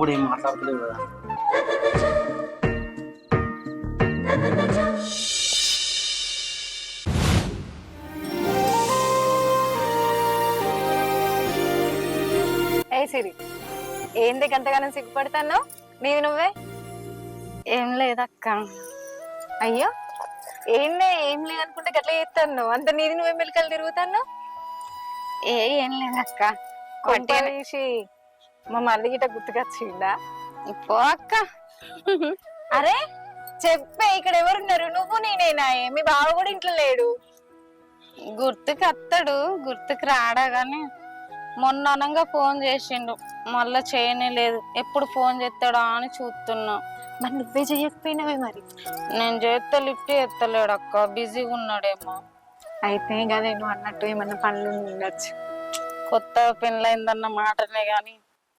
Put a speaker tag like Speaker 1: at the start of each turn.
Speaker 1: కూడా ఏం మాట్లాడతలేవు కదా.
Speaker 2: ఏ సిరి, ఏంది గంతగానం సిగ్గుపడతాను? నీది నువ్వే.
Speaker 3: ఏం లేదక్క.
Speaker 2: అయ్యో, ఏందే ఏం లేదనుకుంటే గట్లా చేస్తాను? అంత నీది నువ్వే మెలికలు తిరుగుతాను.
Speaker 3: ఏం లేదక్క.
Speaker 2: కొట్టేసి మా మరిది గిట్ట గుర్తుకొచ్చిందా?
Speaker 3: పో అక్క.
Speaker 2: అరే చెప్పే, ఇక్కడ ఎవరున్నారు? నువ్వు నేనేనా? మీ బావ కూడా ఇంట్లో లేడు.
Speaker 3: గుర్తుకు వస్తాడు, గుర్తుకు రాడా గాని మొన్న అనంగా ఫోన్ చేసిండు, మళ్ళా చేయనే లేదు. ఎప్పుడు ఫోన్ చేస్తాడా అని చూస్తున్నా.
Speaker 2: మరి నువ్వే చేయకపోయినావే మరి?
Speaker 3: నేను చేస్తే లిఫ్ట్ ఎత్తలేడు అక్క, బిజీగా ఉన్నాడేమో.
Speaker 2: అయితే కదా నువ్వు అన్నట్టు ఏమన్నా పనులు ఉండొచ్చు.
Speaker 3: కొత్త పెళ్ళైందన్న మాటనే గాని